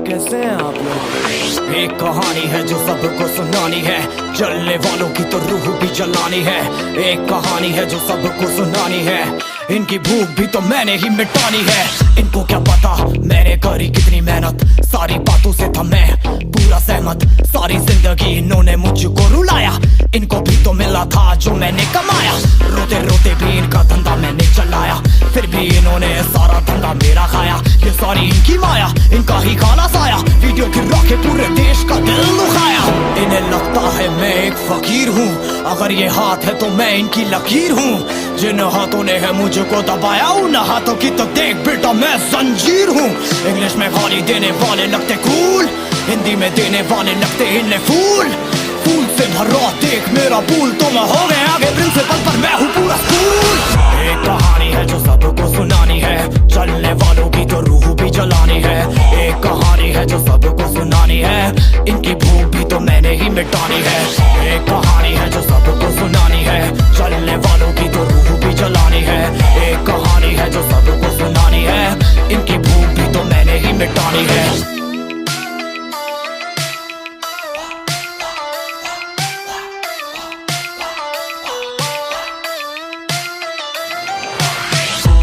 कैसे हैं आप लोग? एक कहानी है जो सबको सुनानी है, जलने वालों की तो रूह भी जलानी है। एक कहानी है जो सबको सुनानी है, इनकी भूख भी तो मैंने ही मिटानी है। इनको क्या पता मैंने करी कितनी मेहनत, सारी बातों से था मैं पूरा सहमत। सारी जिंदगी इन्होंने मुझको रुलाया, इनको भी तो मिला था जो मैंने कमाया। रोते रोते भी इनका धंधा मैंने चलाया, फिर भी इन्होंने सारा धंधा मेरा खाया। ये सारी इनकी माया, इनका ही खाना साया, वीडियो गिरा के पूरे देश का दिल दुखाया। इन्हें लगता है मैं एक फकीर हूँ, अगर ये हाथ है तो मैं इनकी लकीर हूँ। जिन हाथों ने है मुझको दबाया, उन हाथों की तो देख बेटा मैं जंजीर हूँ। इंग्लिश में गाली देने वाले लगते कूल, हिंदी में देने वाले लगते इन्हें फूल। फूल से भरा देख मेरा पूल, तो मैं हो गया आगे प्रिंसिपल पर मैं हूँ पूरा स्कूल। एक कहानी है जो सबको सुनानी है, चलने वालों की तो रूह भी जलानी है। एक कहानी है जो सबको सुनानी है, इनकी भूख भी तो मैंने ही मिटानी है। एक कहानी है जो सबको सुनानी है, चलने वालों की तो रूह भी जलानी है। एक कहानी है जो सबको सुनानी है, इनकी भूख भी तो मैंने ही मिटानी है।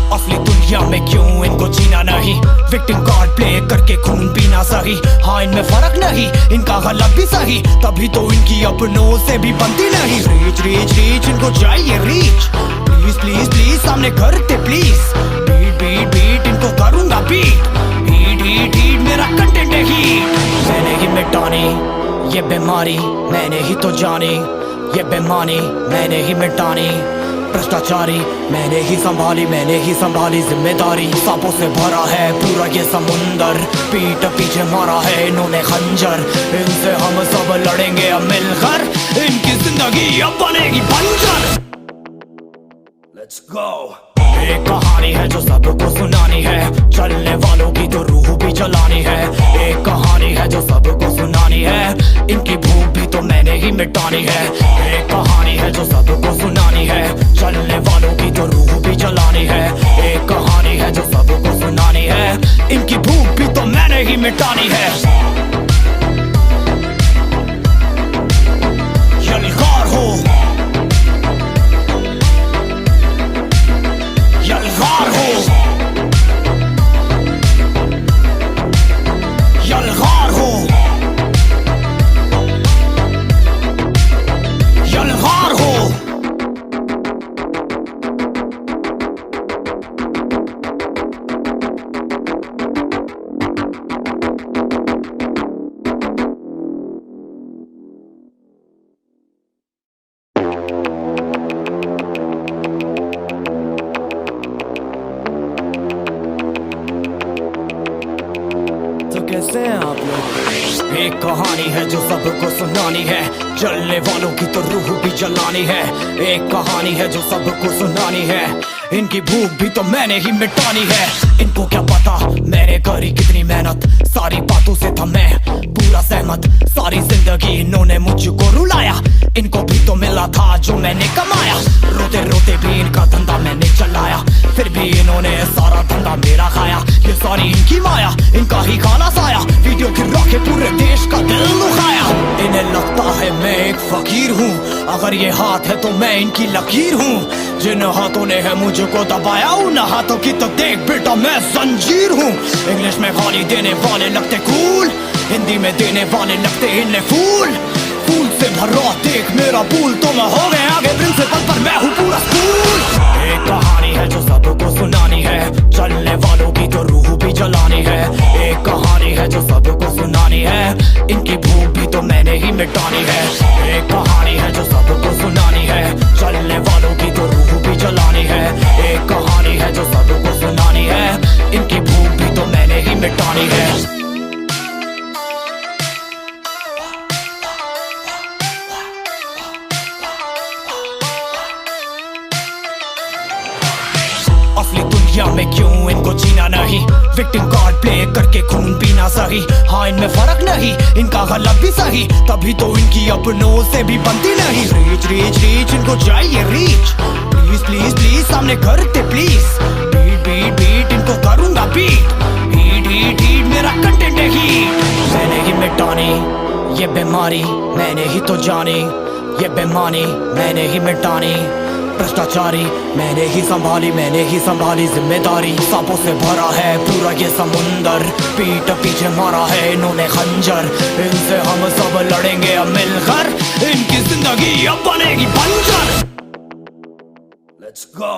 असली दुनिया में क्यों इनको जीना नहीं, विक्टिम कार्ड प्ले करके खून पीना सही। हाँ इनमें फर्क नहीं, इनका गलत भी सही, तभी तो इनकी अपनों से भी बनती नहीं। रीच रीच रीच इनको चाहिए रीच, प्लीज प्लीज प्लीज सामने करते प्लीज। बीट बीट बीट इनको करूंगा बीट, हीट हीट हीट मेरा कंटेंट है हीट। मैंने ही मिटानी ये बीमारी, मैंने ही तो जानी ये बेमानी, मैंने ही मिटानी भ्रष्टाचारी। मैंने ही संभाली जिम्मेदारी। सांपों से भरा है पूरा ये समुंदर, पीठ पीछे मारा है इन्होंने खंजर। इनसे हम सब लड़ेंगे अब मिलकर, इनकी जिंदगी अब बनेगी बंजर। Let's go। एक कहानी है जो सबको सुनानी है, चलने वालों की तो रूह भी जलानी है। एक कहानी है जो सबको सुनानी है, इनकी भूख भी तो मैंने ही मिटानी है। एक कहानी है जो सबको सुनानी है, चलने वालों की तो रूह भी जलानी है। एक कहानी है जो सबको सुनानी है, इनकी भूख भी तो मैंने ही मिटानी है। यलगार हो, यलगार हो, यलगार हो, यलगार हो। कैसे हैं आप लोग? एक कहानी है जो सबको सुनानी है, जलने वालों की तो रूह भी जलानी है। एक कहानी है जो सबको सुनानी है, इनकी भूख भी तो मैंने ही मिटानी है। इनको क्या पता मैंने करी कितनी मेहनत, सारी बातों से था मैं पूरा सहमत। सारी जिंदगी इन्होंने मुझको रुलाया, इनको भी तो मिला था जो मैंने कमाया। रोते रोते भी इनका धंधा मैंने चलाया, फिर भी इन्होंने सारा धंधा मेरा खाया। ये सारी इनकी माया, इनका ही खाना साया, वीडियो गिरा के पूरे देश का दिल दुखाया। इन्हें लगता है मैं एक फकीर हूँ, अगर ये हाथ है तो मैं इनकी लकीर हूँ। जिन हाथों ने है मुझको दबाया, उन हाथों की तो देख बेटा मैं जंजीर हूँ। इंग्लिश में गाली देने वाले लगते कूल, हिंदी में देने वाले लगते इन्हें फूल। फूल से भरा देख मेरा पूल, तो मैं हो गया आगे प्रिंसिपल पर मैं हूँ पूरा स्कूल। एक कहानी है जो सबको सुनानी है, चलने वालों की तो रूह भी जलानी है। एक कहानी है जो सबको सुनानी है, इनकी भूख भी तो मैंने ही मिटानी है। एक कहानी है जो सबको सुनानी है, चलने वालों की तो रूह भी जलानी है। एक कहानी है जो सबको सुनानी है, इनकी भूख भी तो मैंने ही मिटानी है। असली दुनिया में क्यों इनको जीना नहीं, विक्टिम कार्ड प्ले करके खून पीना सही। हाँ इनमें फर्क नहीं, इनका गलत भी सही, तभी तो इनकी अपनों से भी बनती नहीं। रीच रीच रीच इनको चाहिए रीच, प्लीज प्लीज प्लीज सामने करते प्लीज। बीट बीट बीट इनको करूंगा बीट, हीट हीट हीट मेरा कंटेंट है हीट मैंने ही मिटानी ये बीमारी, मैंने ही तो जानी ये बेमानी, मैंने ही मिटानी भ्रष्टाचारी, मैंने ही संभाली जिम्मेदारी। सांपों से भरा है पूरा ये समुंदर, पीठ पीछे मारा है इन्होंने खंजर। इनसे हम सब लड़ेंगे अब मिलकर, इनकी जिंदगी अब बनेगी बंजर। Let's go।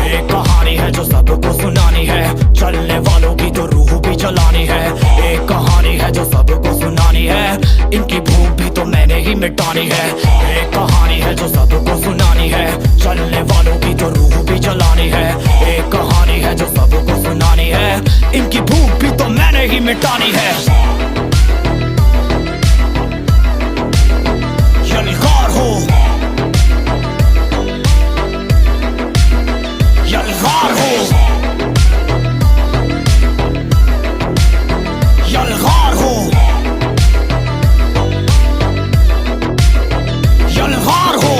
एक कहानी है जो सबको सुनानी है, चलने वालों की तो रूह भी जलानी है। एक कहानी है जो सबको सुनानी है, इनकी भूख भी तो मैंने ही मिटानी है। एक कहानी है जो सबको सुनानी है, चलने वालों की तो रूह भी जलानी है। एक कहानी है जो सबको सुनानी है, इनकी भूख भी तो मैंने ही मिटानी है। यलगार हो, यलगार हो, यलगार हो, यलगार हो।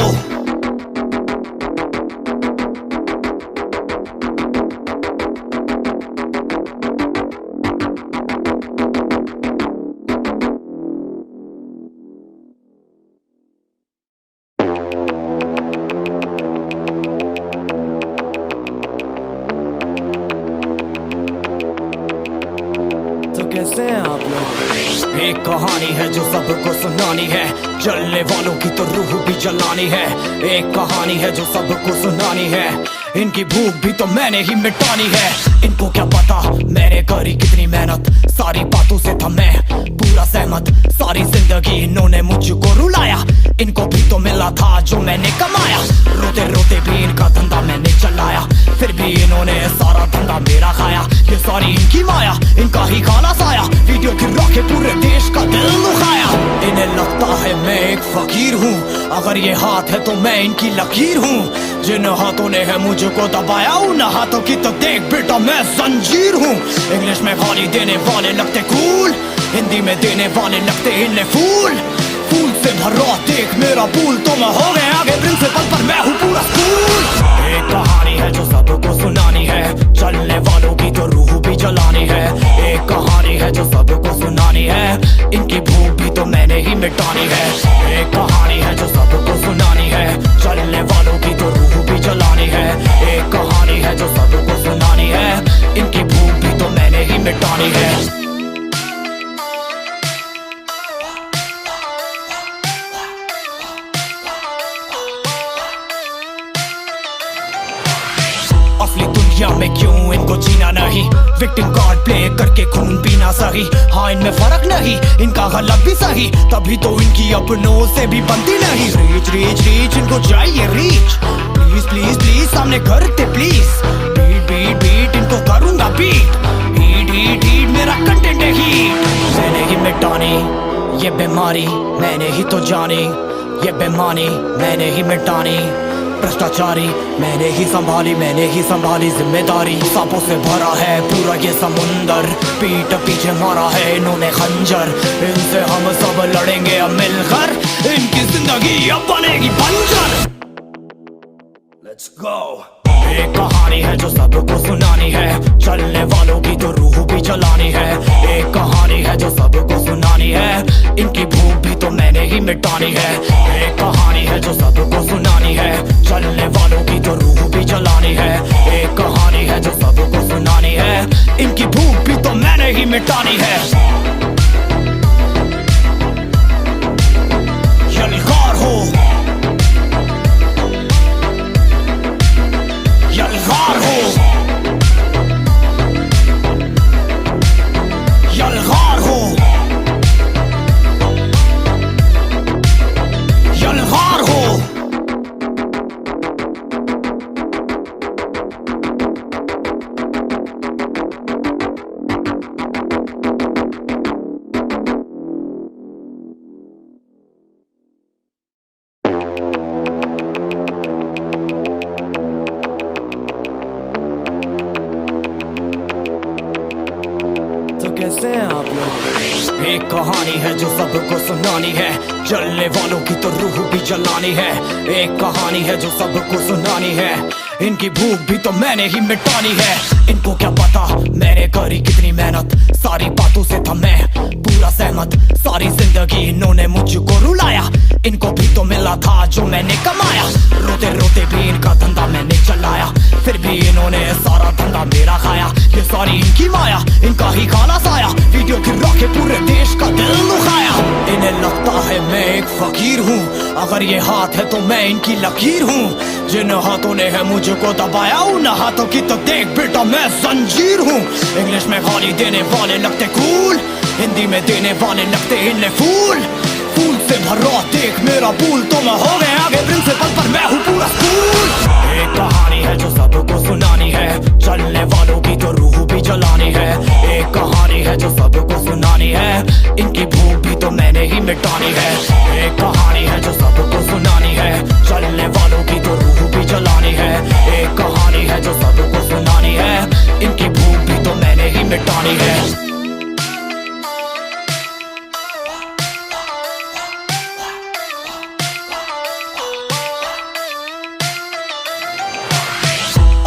कैसे हैं आप लोग? एक कहानी है जो सबको सुनानी है, जलने वालों की तो रूह भी जलानी है। एक कहानी है जो सबको सुनानी है, इनकी भूख भी तो मैंने ही मिटानी है। इनको क्या पता मैंने करी कितनी मेहनत, सारी बातों से था मैं पूरा सहमत। सारी जिंदगी इन्होंने मुझको रुलाया, इनको भी तो मिला था जो मैंने कमाया। रोते रोते भी इनका धंधा मैंने चलाया, फिर भी इन्होंने सारा धंधा मेरा खाया। ये सारी इनकी माया, इनका ही खाना साया, वीडियो गिरा के पूरे देश का दिल दुखाया। इन्हें लगता है मैं एक फकीर हूँ, अगर ये हाथ है तो मैं इनकी लकीर हूँ। जिन हाथों ने है मुझको दबाया, उन हाथों की तो देख बेटा मैं जंजीर हूँ। इंग्लिश में गाली देने वाले लगते कूल, हिंदी में देने वाले लगते इन्हें फूल। फूल से भरा देख मेरा पूल, तो मैं हो गया आगे प्रिंसिपल पर मैं हूँ पूरा स्कूल। एक कहानी है जो सबको सुनानी है, चलने वालों की तो रूह भी जलानी है। एक कहानी है जो सबको सुनानी है, इनकी भूख भी तो मैंने ही मिटानी है। एक कहानी है जो सबको सुनानी है, चलने वालों की तो रूह भी जलानी है। एक कहानी है जो सबको सुनानी है, इनकी भूख भी तो मैंने ही मिटानी है। असली दुनिया में क्यों इनको जीना नहीं, विक्टिम कार्ड प्ले करके खून पीना सही। हाँ इनमें फर्क नहीं, इनका गलत भी सही, तभी तो इनकी अपनों से भी बनती नहीं। रीच रीच रीच इनको चाहिए रीच, प्लीज प्लीज प्लीज सामने करते प्लीज। बीट बीट बीट इनको करूंगा बीट, हीट हीट हीट मेरा कंटेंट है हीट। मैंने ही मिटानी ये बीमारी, मैंने ही तो जानी ये बेमानी, मैंने ही मिटानी भ्रष्टाचारी, मैंने ही संभाली जिम्मेदारी। सांपों से भरा है पूरा ये समुंदर, पीठ पीछे मारा है इन्होंने खंजर। इनसे हम सब लड़ेंगे अब मिलकर, इनकी जिंदगी अब बनेगी बंजर। Let's go। एक कहानी है जो सबको सुनानी है, चलने वालों की तो रूह भी जलानी है। एक कहानी है जो सबको सुनानी है, इनकी भूख भी तो मैंने ही मिटानी है। एक कहानी है जो सबको सुनानी है, चलने वालों की तो रूह भी जलानी है। एक कहानी है जो सबको सुनानी है, इनकी भूख भी तो मैंने ही मिटानी है। यलगार हो, यलगार हो, यलगार हो, यलगार हो। कैसे हैं आप लोग? एक कहानी है जो सबको सुनानी है, जलने वालों की तो रूह भी जलानी है। एक कहानी है जो सबको सुनानी है, इनकी भूख भी तो मैंने ही मिटानी है। इनको क्या पता मैंने करी कितनी मेहनत, सारी बातों से था मैं पूरा सहमत। सारी जिंदगी इन्होंने मुझको रुलाया, इनको भी तो मिला था जो मैंने कमाया। रोते रोते भी इनका धंधा मैंने चलाया, फिर भी इन्होंने सारा धंधा मेरा खाया। ये सारी इनकी माया, इनका ही खाना साया, वीडियो गिरा के पूरे देश का दिल दुखाया। इन्हें लगता है मैं एक फकीर हूँ, अगर ये हाथ है तो मैं इनकी लकीर हूँ। जिन हाथों ने है मुझको दबाया, उन हाथों की तो देख बेटा मैं जंजीर हूँ। इंग्लिश में गाली देने वाले लगते कूल, हिंदी में देने वाले लगते इन्हें फूल। फूल से भरा देख मेरा पूल, तो मैं हो गया आगे प्रिंसिपल पर मैं हूँ पूरा स्कूल। एक कहानी है जो सबको सुनानी है, चलने वालों की तो रूह भी जलानी है। एक कहानी है जो सबको सुनानी है, इनकी भूख भी तो मैंने ही मिटानी है। एक कहानी है जो सबको सुनानी है, चलने वालों की तो रूह भी जलानी है। एक कहानी है जो सबको सुनानी है, इनकी भूख भी तो मैंने ही मिटानी है।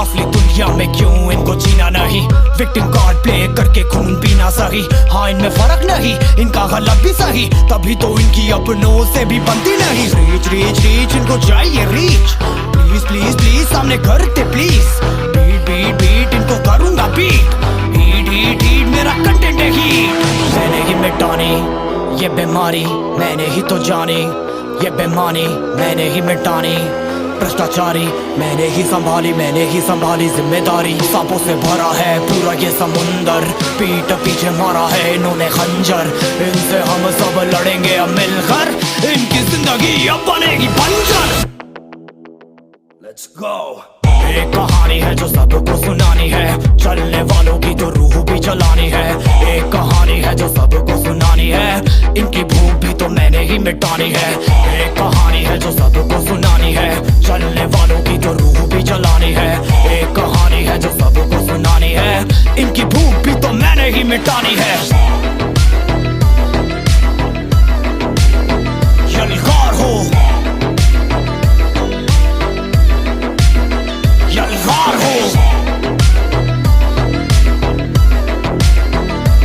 असली दुनिया में क्यों इनको जीना नहीं, विक्टिम कार्ड प्ले करके खून पीना सही। हाँ इनमें फर्क नहीं, इनका गलत भी सही, तभी तो इनकी अपनों से भी बनती नहीं। रीच रीच रीच इनको चाहिए रीच, प्लीज प्लीज प्लीज सामने करते प्लीज। बीट बीट बीट इनको करूंगा बीट, हीट हीट हीट मेरा कंटेंट है हीट। मैंने ही मिटानी ये बीमारी, मैंने ही तो जानी ये बेमानी, मैंने ही मिटानी भ्रष्टाचारी। मैंने ही संभाली जिम्मेदारी। सांपों से भरा है पूरा ये समुंदर, पीठ पीछे मारा है इन्होंने खंजर। इनसे हम सब लड़ेंगे अब मिलकर, इनकी जिंदगी अब बनेगी बंजर। Let's go। एक कहानी है जो सबको सुनानी है, चलने वालों की तो रूह भी जलानी है। एक कहानी है जो सबको सुनानी है, इनकी भूख भी तो मैंने ही मिटानी है। एक कहानी है जो सबको सुनानी है, चलने वालों की तो रूह भी जलानी है। एक कहानी है जो सबको सुनानी है, इनकी भूख भी तो मैंने ही मिटानी है। यलगार हो यलगार हो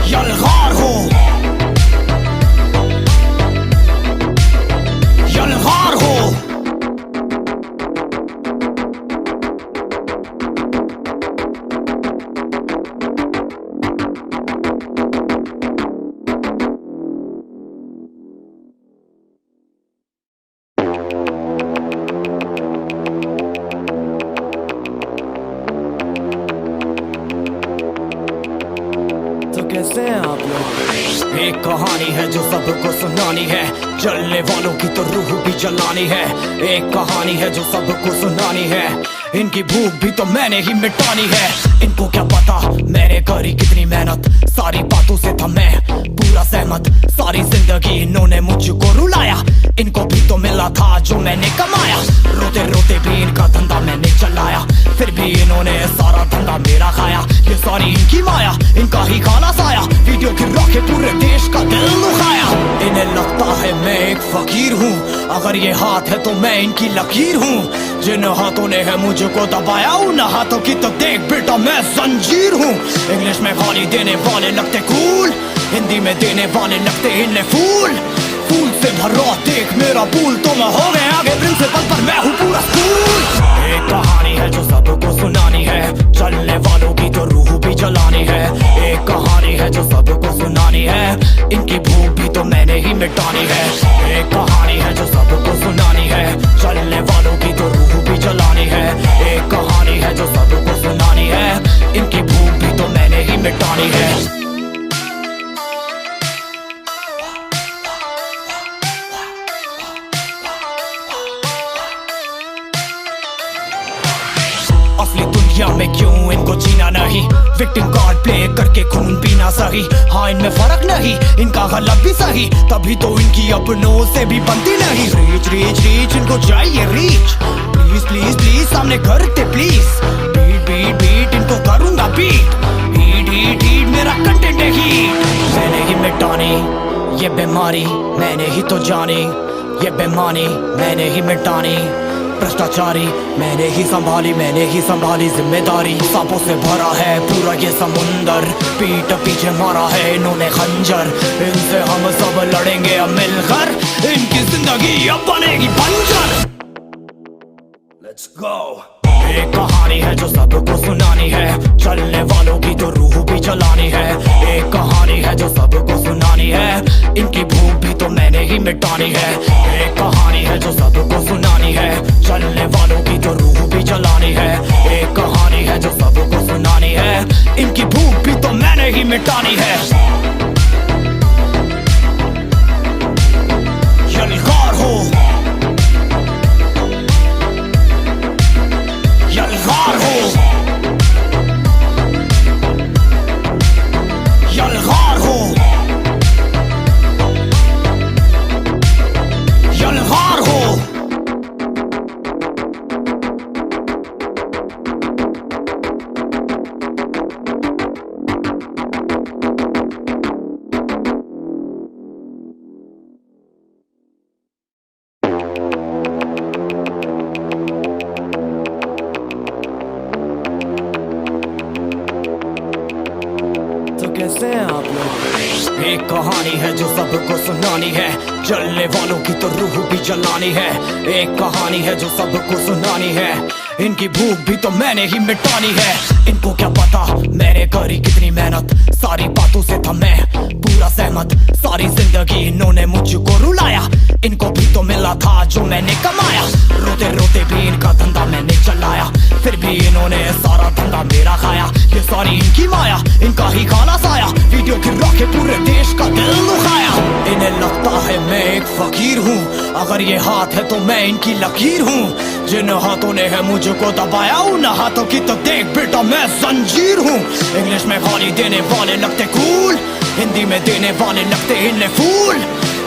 यलगार हो यलगार हो। तो कैसे हैं आप लोग? एक कहानी है जो सबको सुनानी है, जलने वालों की तो रूह भी जलानी है। एक कहानी है जो सबको सुनानी है, इनकी भूख भी तो मैंने ही मिटानी है। इनको क्या पता मैंने करी कितनी मेहनत, सारी बातों से था मैं पूरा सहमत। सारी जिंदगी इन्होंने मुझको रुलाया, इनको भी तो मिला था जो मैंने कमाया। रोते रोते भी इनका धंधा मैंने चलाया, फिर भी इन्होंने सारा धंधा मेरा खाया। ये सारी इनकी माया, इनका ही खाना साया, वीडियो गिरा के पूरे देश का दिल दुखाया। इन्हें लगता है मैं एक फकीर हूँ, अगर ये हाथ है तो मैं इनकी लकीर हूँ। जिन हाथों ने है मुझको दबाया, उन हाथों की तो देख बेटा मैं जंजीर हूँ। इंग्लिश में गाली देने वाले लगते कूल, हिंदी में देने वाले लगते इन्हें फूल। फूल से भरा देख मेरा पूल, तो मैं हो गया आगे प्रिंसिपल पर मैं हूँ पूरा स्कूल। एक कहानी है जो सबको सुनानी है, चलने वालों की तो रूह भी जलानी है। एक कहानी है जो सबको सुनानी है, इनकी भूख भी तो मैंने ही मिटानी है। एक कहानी है जो सबको सुनानी है, चलने वालों की तो रूह भी जलानी है। एक कहानी है जो सबको सुनानी है, इनकी भूख भी तो मैंने ही मिटानी है। असली दुनिया में क्यों इनको जीना नहीं, विक्टिम कार्ड प्ले करके खून पीना सही। हाँ इनमें फर्क नहीं, इनका गलत भी सही, तभी तो इनकी अपनों से भी बनती नहीं। रीच रीच रीच इनको चाहिए रीच, प्लीज प्लीज प्लीज सामने करते प्लीज। बीट बीट बीट इनको करूंगा बीट, हीट हीट हीट मेरा कंटेंट है हीट। मैंने ही मिटानी ये बीमारी, मैंने ही तो जानी ये बेमानी, मैंने ही मिटानी भ्रष्टाचारी मैंने ही संभाली जिम्मेदारी। सांपों से भरा है पूरा ये समुंदर, पीठ पीछे मारा है इन्होंने खंजर। इनसे हम सब लड़ेंगे अब मिलकर, इनकी जिंदगी अब बनेगी बंजर। Let's go। एक कहानी है जो सबको सुनानी है, चलने वालों की तो रूह भी जलानी है। एक कहानी है जो सबको सुनानी है, इनकी भूख भी तो मैंने ही मिटानी है। एक कहानी है जो सबको सुनानी है, चलने वालों की तो रूह भी जलानी है। एक कहानी है जो सबको सुनानी है, इनकी भूख भी तो मैंने ही मिटानी है। यलगार हो, यलगार हो, यलगार हो, यलगार हो। कैसे हैं आप लोग? एक कहानी है जो सबको सुनानी है, जलने वालों की तो रूह भी जलानी है। एक कहानी है जो सबको सुनानी है, इनकी भूख भी तो मैंने ही मिटानी है। इनको क्या पता मैंने करी कितनी मेहनत, सारी बातों से था मैं पूरा सहमत। सारी जिंदगी इन्होंने मुझको रुलाया, इनको भी तो मिला था जो मैंने कमाया। रोते रोते भी इनका धंधा मैंने चलाया, फिर भी इन्होंने सारा धंधा मेरा खाया। ये सारी इनकी माया, इनका ही खाना साया, वीडियो गिरा के पूरे देश का दिल दुखाया। इन्हें लगता है मैं एक फकीर हूँ, अगर ये हाथ है तो मैं इनकी लकीर हूँ। जिन हाथों ने है मुझको दबाया, उन हाथों की तो देख बेटा मैं जंजीर हूँ। इंग्लिश में गाली देने वाले लगते कूल, हिंदी में देने वाले लगते इन्हें फूल।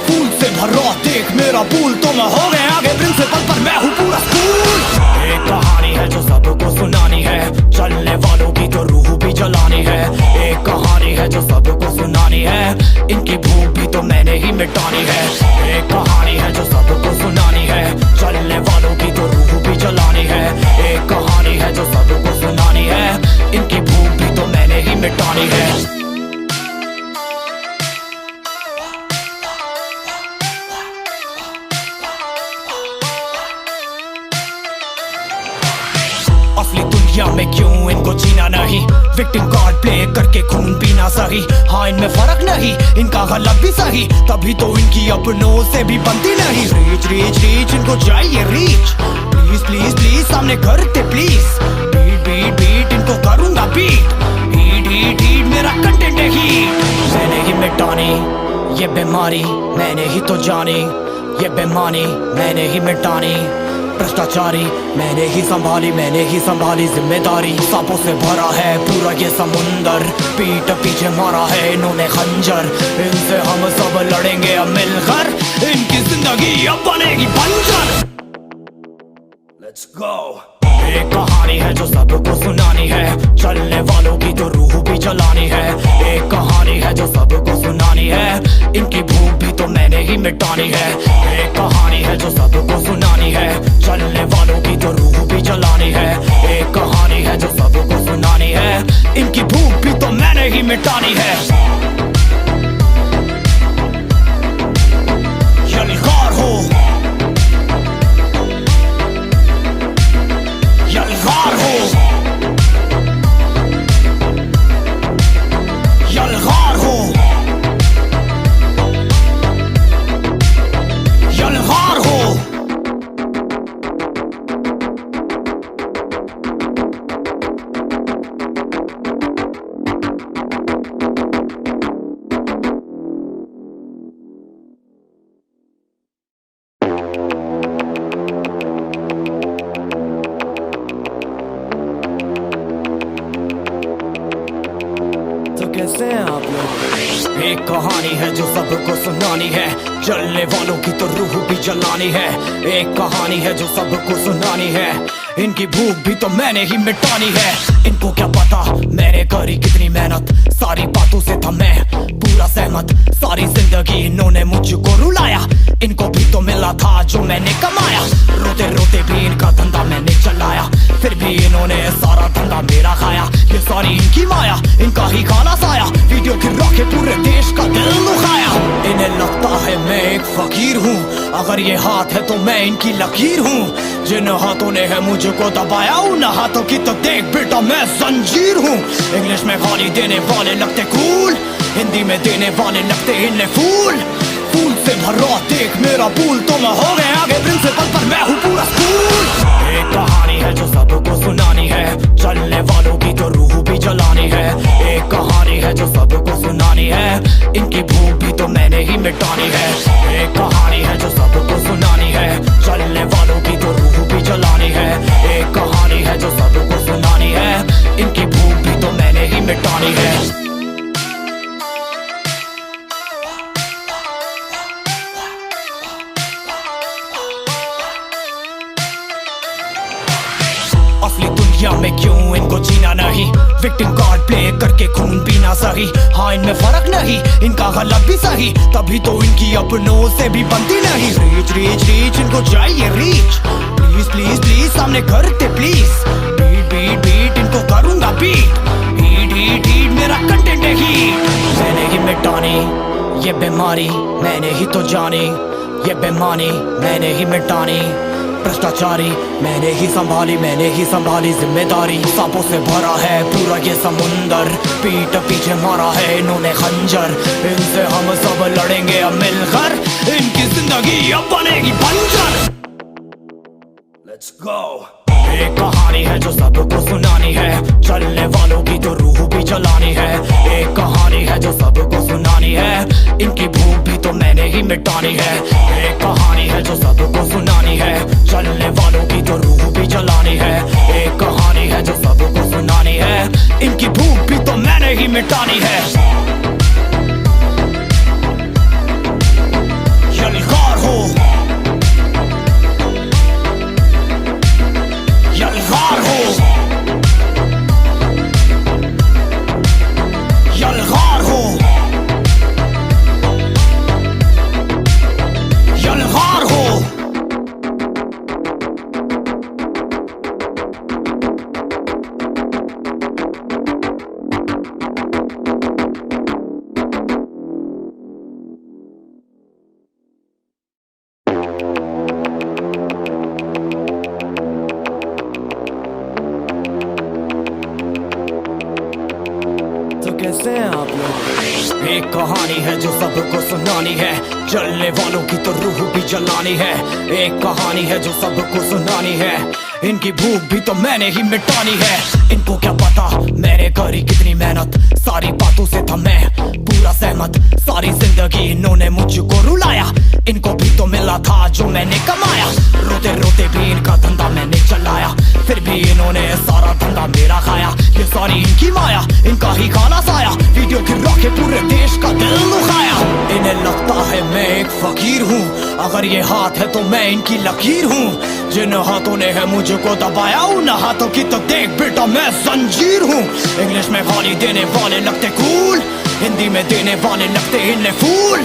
फूल से भरा देख मेरा पूल, तो मैं हो गया आगे प्रिंसिपल पर मैं हूँ पूरा स्कूल। एक कहानी है जो सबको सुनानी है, चलने वालों की तो रूह भी जलानी है। एक कहानी है जो सबको सुनानी है, इनकी भूख भी तो मैंने ही मिटानी है। एक कहानी है जो सबको सुनानी है, चलने वालों की तो रूह भी जलानी है। एक कहानी है जो सबको सुनानी है, इनकी भूख भी तो मैंने ही मिटानी है। असली दुनिया में क्यों इनको जीना नहीं, विक्टिम कार्ड प्ले करके खून पीना सही। हाँ इनमें फर्क नहीं, इनका गलत भी सही, तभी तो इनकी अपनों से भी बनती नहीं। रीच रीच रीच इनको चाहिए रीच, प्लीज प्लीज प्लीज सामने करते प्लीज। बीट बीट बीट इनको करूंगा बीट, हीट हीट हीट मेरा कंटेंट है हीट। मैंने ही मिटानी ये बीमारी, मैंने ही तो जानी ये बेमानी, मैंने ही मिटानी। भ्रष्टाचारी मैंने ही संभाली जिम्मेदारी। सांपों से भरा है पूरा ये समुंदर, पीठ पीछे मारा है इन्होंने खंजर। इनसे हम सब लड़ेंगे अब मिलकर, इनकी जिंदगी अब बनेगी बंजर। Let's go। एक कहानी है जो सबको सुनानी है, चलने वालों की तो रूह भी जलानी है। एक कहानी है जो सबको सुनानी है, इनकी भूख भी तो मैंने ही मिटानी है। एक कहानी है जो सबको सुनानी है, चलने वालों की तो रूह भी जलानी है। एक कहानी है जो सबको सुनानी है, इनकी भूख भी तो मैंने ही मिटानी है। यलगार हो, यलगार हो, यलगार हो, यलगार हो। कैसे हैं आप लोग? एक कहानी है जो सबको सुनानी है, जलने वालों की तो रूह भी जलानी है। एक कहानी है जो सबको सुनानी है, इनकी भूख भी तो मैंने ही मिटानी है। इनको क्या पता मैंने करी कितनी मेहनत, सारी बातों से था मैं पूरा सहमत। सहमत, सारी जिंदगी इन्होंने मुझको रुलाया। इनको भी तो मिला था जो मैंने कमाया, रोते रोते भी इनका धंधा मैंने चलाया, फिर भी इन्होंने सारा धंधा मेरा खाया। ये सारी इनकी माया, इनका ही खाना साया, वीडियो गिरा के पूरे देश का दिल दुखाया। इन्हें लगता है मैं एक फकीर हूँ, अगर ये हाथ है तो मैं इनकी लकीर हूँ। जिन हाथों ने है मुझको दबाया, उन हाथों की तो देख बेटा मैं जंजीर हूँ। इंग्लिश में गाली देने वाले लगते कूल, हिंदी में देने वाले लगते इन्हें फूल। फूल से भरा देख मेरा पूल, तो मैं हो गया आगे प्रिंसिपल पर मैं हूँ पूरा स्कूल। एक कहानी है जो सबको सुनानी है, चलने वालों की तो रूह भी जलानी है। एक कहानी है जो सबको सुनानी है, इनकी भूख भी तो मैंने ही मिटानी है। एक कहानी है जो सबको सुनानी है, चलने वालों की तो रूह भी जलानी है। एक कहानी है जो सबको सुनानी है, इनकी भूख भी तो मैंने ही मिटानी है। असली दुनिया में क्यों इनको जीना नहीं, विक्टिम कार्ड प्ले करके खून पीना सही। हाँ इनमें फर्क नहीं, इनका गलत भी सही, तभी तो इनकी अपनों से भी बनती नहीं। रीच रीच रीच इनको चाहिए रीच, प्लीज प्लीज प्लीज सामने करते प्लीज। बीट बीट बीट इनको करूंगा बीट, हीट हीट हीट मेरा कंटेंट है हीट। मैंने ही मिटानी ये बीमारी, मैंने ही तो जानी ये बेमानी, मैंने ही मिटानी भ्रष्टाचारी। मैंने ही संभाली जिम्मेदारी। सांपों से भरा है पूरा ये समुंदर, पीठ पीछे मारा है इन्होंने खंजर। इनसे हम सब लड़ेंगे अब मिलकर, इनकी जिंदगी अब बनेगी बंजर। Let's go। एक कहानी है जो सबको सुनानी है, चलने वालों की तो रूह भी जलानी है। एक कहानी है जो सबको सुनानी है, इनकी भूख भी तो मैंने ही मिटानी है। एक कहानी है जो सबको सुनानी है, चलने वालों की तो रूह भी जलानी है। एक कहानी है जो सबको सुनानी है, इनकी भूख भी तो मैंने ही मिटानी है। यलगार हो यलगार हो यलगार हो यलगार हो। कैसे हैं आप लोग? एक कहानी है जो सबको सुनानी है, चलने वालों की तो रूह भी जलानी है। एक कहानी है जो सबको सुनानी है, इनकी भूख भी तो मैंने ही मिटानी है। इनको क्या पता मैंने करी कितनी मेहनत, सारी बातों से था मैं पूरा सहमत। सारी जिंदगी इन्होंने मुझको रुलाया, इनको भी तो मिला था जो मैंने कमाया। रोते रोते भी इनका धंधा मैंने चलाया, फिर भी इन्होंने सारा धंधा मेरा खाया। ये सारी इनकी माया, इनका ही खाना साया, वीडियो गिरा के पूरे देश का दिल दुखाया। इन्हें लगता है मैं एक फकीर हूँ, अगर ये हाथ है तो मैं इनकी लकीर हूँ। जिन हाथों ने है मुझको दबाया, उन हाथों की तो देख बेटा मैं जंजीर हूँ। इंग्लिश में गाली देने वाले लगते कूल, हिंदी में देने वाले लगते इन्हें फूल।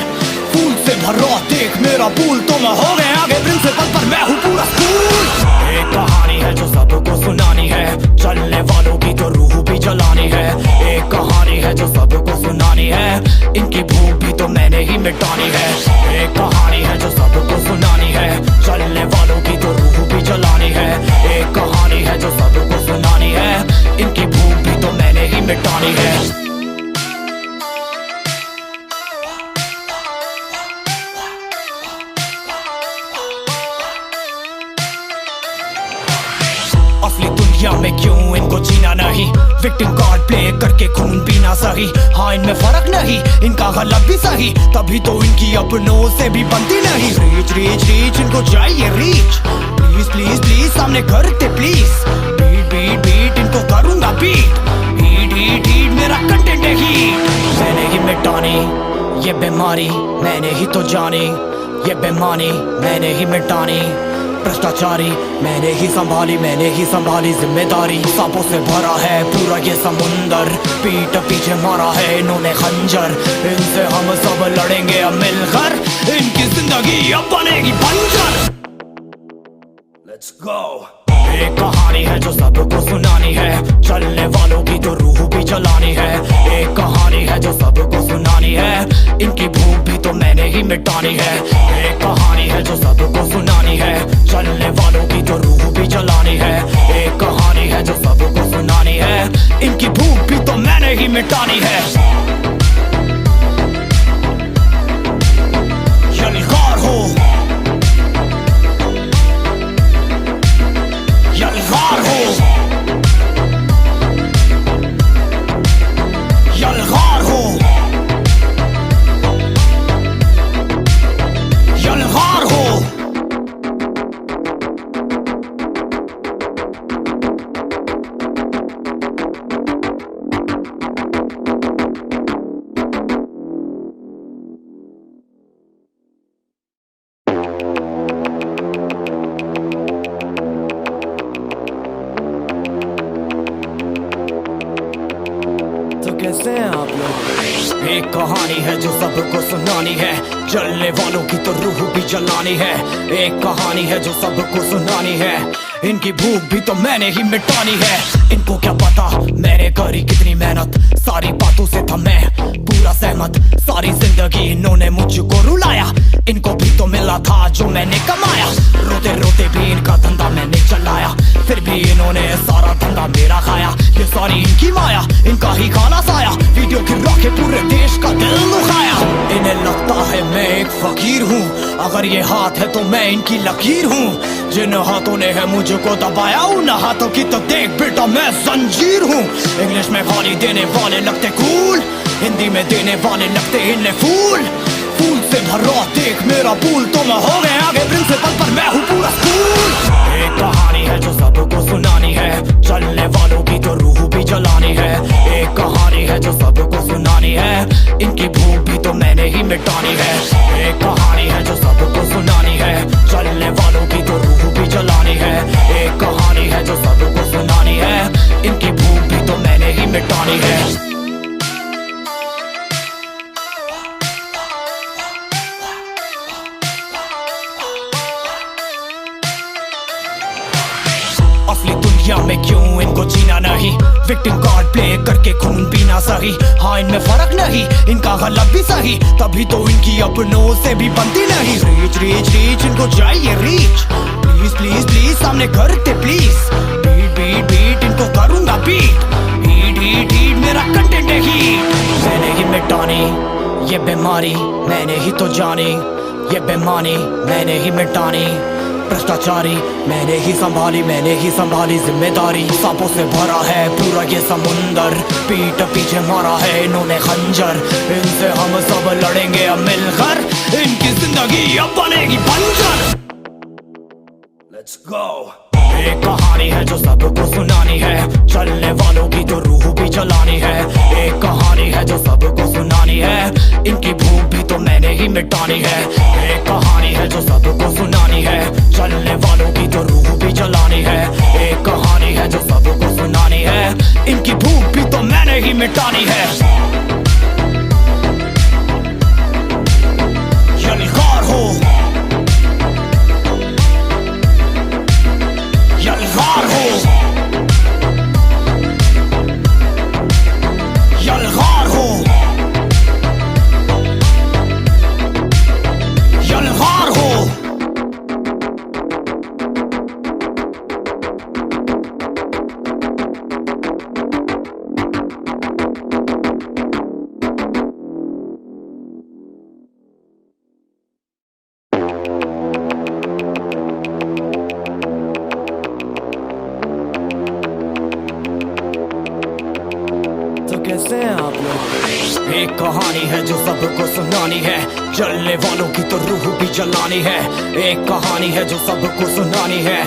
फूल से भरा देख मेरा पूल, तो मैं हो गया आगे प्रिंसिपल पर मैं हूँ पूरा स्कूल। एक कहानी है जो सबको सुनानी है, चलने वालों की तो रूह भी जलानी है। एक कहानी है जो सबको सुनानी है, इनकी भूख भी तो मैंने ही मिटानी है। एक कहानी है जो सबको सुनानी है, चलने वालों की तो रूह भी जलानी है। एक कहानी है जो सबको सुनानी है, इनकी भूख भी तो मैंने ही मिटानी है। असली दुनिया में क्यों इनको जीना नहीं, विक्टिम कार्ड प्ले करके खून पीना सही। हाँ इनमें फर्क नहीं, इनका गलत भी सही, तभी तो इनकी अपनों से भी बनती नहीं। रीच रीच रीच इनको चाहिए रीच, प्लीज प्लीज प्लीज सामने करते प्लीज। बीट बीट बीट इनको करूंगा बीट, हीट हीट हीट मेरा कंटेंट है हीट। मैंने ही मिटानी ये बीमारी, मैंने ही तो जानी ये बेमानी, मैंने ही मिटानी भ्रष्टाचारी मैंने ही संभाली जिम्मेदारी। सांपों से भरा है पूरा ये समुंदर, पीठ पीछे मारा है इन्होंने खंजर। इनसे हम सब लड़ेंगे अब मिलकर, इनकी जिंदगी अब बनेगी बंजर। Let's go। एक कहानी है जो सबको सुनानी है, चलने वालों की तो रूह भी जलानी है। एक कहानी है जो सबको सुनानी है, इनकी भूख भी तो मैंने ही मिटानी है। एक कहानी है जो सबको सुनानी है, चलने वालों की तो रूह भी जलानी है। एक कहानी है जो सबको सुनानी है, इनकी भूख भी तो मैंने ही मिटानी है। यलगार हो, यलगार हो, यलगार हो, यलगार हो। तो कैसे हैं आप लोग? एक कहानी है जो सबको सुनानी है, जलने वालों की तो रूह भी जलानी है। एक कहानी है जो सबको सुनानी है, इनकी भूख भी तो मैंने ही मिटानी है। इनको क्या पता मैंने करी कितनी मेहनत, सारी बातों से था मैं पूरा सहमत। सारी जिंदगी इन्होंने मुझको रुलाया, इनको भी तो मिला था जो मैंने कमाया। रोते रोते भी इनका धंधा मैंने चलाया, फिर भी इन्होंने सारा धंधा मेरा खाया। ये सारी इनकी माया, इनका ही खाना साया, वीडियो गिरा के पूरे देश का दिल दुखाया। इन्हें लगता है मैं एक फकीर हूँ, अगर ये हाथ है तो मैं इनकी लकीर हूँ। जिन हाथों ने है मुझको दबाया, उन हाथों की तो देख बेटा मैं जंजीर हूँ। इंग्लिश में गाली देने वाले लगते कूल, हिंदी में देने वाले लगते इन्हें फूल। फूल से भरा देख मेरा पूल, तो मैं हो गया आगे प्रिंसिपल पर मैं हूँ पूरा स्कूल। एक कहानी है जो सबको सुनानी है, चलने वालों की तो रूह भी जलानी है। एक कहानी है जो सबको सुनानी है, इनकी भूख भी तो मैंने ही मिटानी है। एक कहानी है जो सबको सुनानी है, चलने वालों की तो रूह भी जलानी है। एक कहानी है जो सबको सुनानी है, इनकी भूख भी तो मैंने ही मिटानी है। असली दुनिया में क्यों इनको जीना नहीं, विक्टिम कार्ड प्ले करके खून पीना सही। हाँ इनमें फर्क नहीं, इनका गलत भी सही, तभी तो इनकी अपनों से भी बनती नहीं। रीच रीच रीच इनको चाहिए रीच, प्लीज प्लीज प्लीज सामने करते प्लीज। बीट बीट बीट इनको करूंगा बीट, हीट हीट हीट मेरा कंटेंट है हीट। मैंने ही मिटानी ये बीमारी, मैंने ही तो जानी ये बेमानी, मैंने ही मिटानी। भ्रष्टाचारी मैंने ही संभाली जिम्मेदारी। सांपों से भरा है पूरा ये समुंदर, पीठ पीछे मारा है इन्होंने खंजर। इनसे हम सब लड़ेंगे अब मिलकर, इनकी जिंदगी अब बनेगी बंजर। Let's go। एक कहानी है जो सबको सुनानी है, चलने वालों की तो रूह भी जलानी है। एक कहानी है जो सबको सुनानी है, इनकी भूख भी तो मैंने ही मिटानी है। एक कहानी है जो सबको सुनानी है, चलने वालों की तो रूह भी जलानी है। एक कहानी है जो सबको सुनानी है, इनकी भूख भी तो मैंने ही मिटानी है। यलगार हो, यलगार हो, यलगार हो, यलगार हो। कैसे हैं आप लोग? एक कहानी है जो सबको सुनानी है, जलने वालों की तो रूह भी जलानी है। एक कहानी है जो सबको सुनानी है,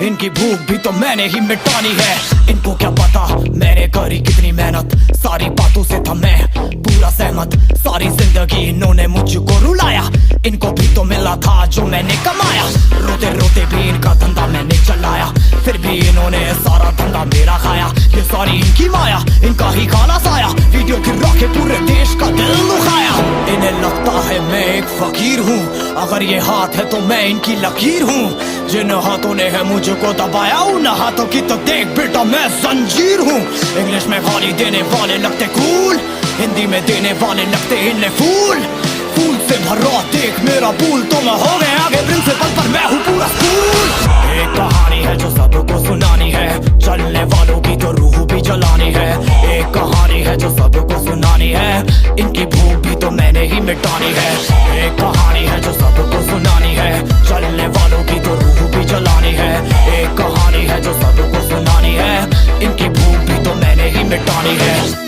इनकी भूख भी तो मैंने ही मिटानी है। इनको क्या पता मैंने करी कितनी मेहनत, सारी बातों से था मैं पूरा सहमत। सारी जिंदगी इन्होंने मुझको रुलाया, इनको भी तो मिला था जो मैंने कमाया। रोते रोते भी इनका धंधा मैंने चलाया, फिर भी इन्होंने सारा धंधा मेरा खाया। ये सारी इनकी माया, इनका ही खाना साया, वीडियो गिरा के पूरे देश का दिल दुखाया। इन्हें लगता है मैं एक फकीर हूँ, अगर ये हाथ है तो मैं इनकी लकीर हूँ। जिन हाथों ने है मुझको दबाया, उन हाथों की तो देख बेटा मैं जंजीर हूँ। इंग्लिश में गाली देने वाले लगते कूल, हिंदी में देने वाले लगते इन्हें फूल। फूल से भरा देख मेरा पूल, तो मैं हो गया आगे प्रिंसिपल पर मैं हूँ पूरा स्कूल। एक कहानी है जो सबको सुनानी है, चलने वालों की तो रूह भी जलानी है। एक कहानी है जो सबको सुनानी है, इनकी भूख भी तो मैंने ही मिटानी है। एक कहानी है जो सबको सुनानी है, चलने वालों की तो रूह भी जलानी है। एक कहानी है जो सबको सुनानी है, इनकी भूख भी तो मैंने ही मिटानी है।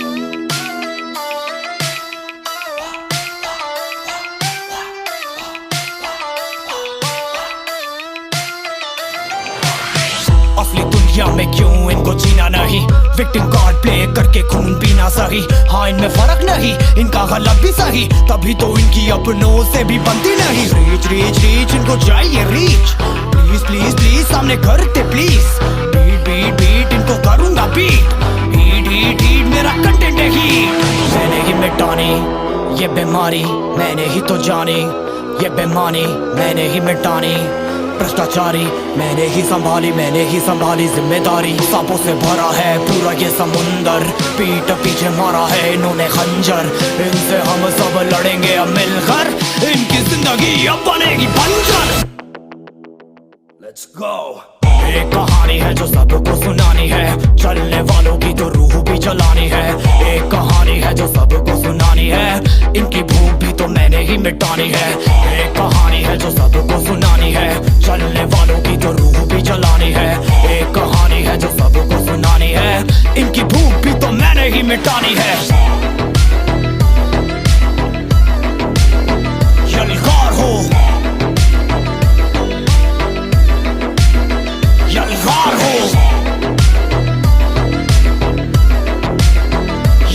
असली दुनिया में क्यों इनको जीना नहीं, विक्टिम कार्ड प्ले करके खून पीना सही। हाँ इनमें फर्क नहीं, इनका गलत भी सही, तभी तो इनकी अपनों से भी बनती नहीं। रीच रीच रीच इनको चाहिए रीच, प्लीज प्लीज प्लीज सामने करते प्लीज। बीट बीट बीट इनको करूंगा बीट, हीट हीट हीट मेरा कंटेंट है हीट। मैंने ही मिटानी ये बीमारी, मैंने ही तो जानी ये बेमानी, मैंने ही मिटानी भ्रष्टाचारी, मैंने ही संभाली जिम्मेदारी। सांपों से भरा है पूरा ये समुंदर, पीठ पीछे मारा है इन्होंने खंजर। इनसे हम सब लड़ेंगे अब मिलकर, इनकी जिंदगी अब बनेगी बंजर। Let's go। एक कहानी है जो सबको सुनानी है, चलने वालों की तो रूह भी जलानी है। एक कहानी है जो सबको सुनानी है, इनकी भूख भी तो मैंने ही मिटानी है। एक कहानी है जो सबको सुनानी है, चलने वालों की तो रूह भी जलानी है। एक कहानी है जो सबको सुनानी है, इनकी भूख भी तो मैंने ही मिटानी है। यलगार हो, यलगार हो,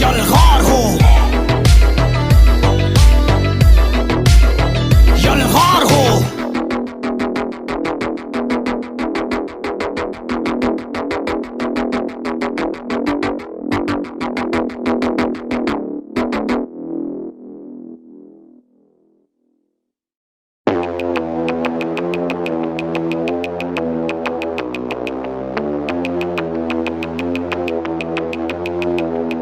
यलगार हो, यलगार हो।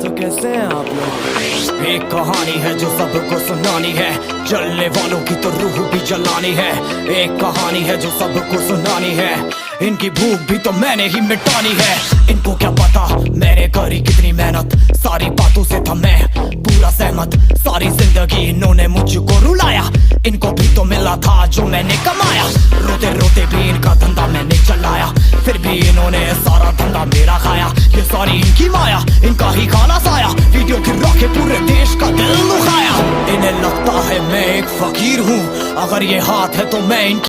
तो कैसे हैं आप लोग? एक कहानी है जो सबको सुनानी है, जलने वालों की तो रूह भी जलानी है। एक कहानी है जो सबको सुनानी है, इनकी भूख भी तो मैंने ही मिटानी है। इनको क्या पता मैंने करी कितनी मेहनत, सारी बातों से था मैं पूरा सहमत। सारी जिंदगी इन्होंने मुझको रुलाया, इनको भी तो मिला था जो मैंने कमाया। रोते रोते भी इनका धंधा मैंने चलाया, फिर भी इन्होंने सारा धंधा मेरा खाया। ये सारी इनकी माया, इनका ही खाना साया, वीडियो गिरा के पूरे देश का दिल दुखाया। इन्हें लगता है मैं एक फकीर हूँ, अगर ये हाथ है तो मैं इनकी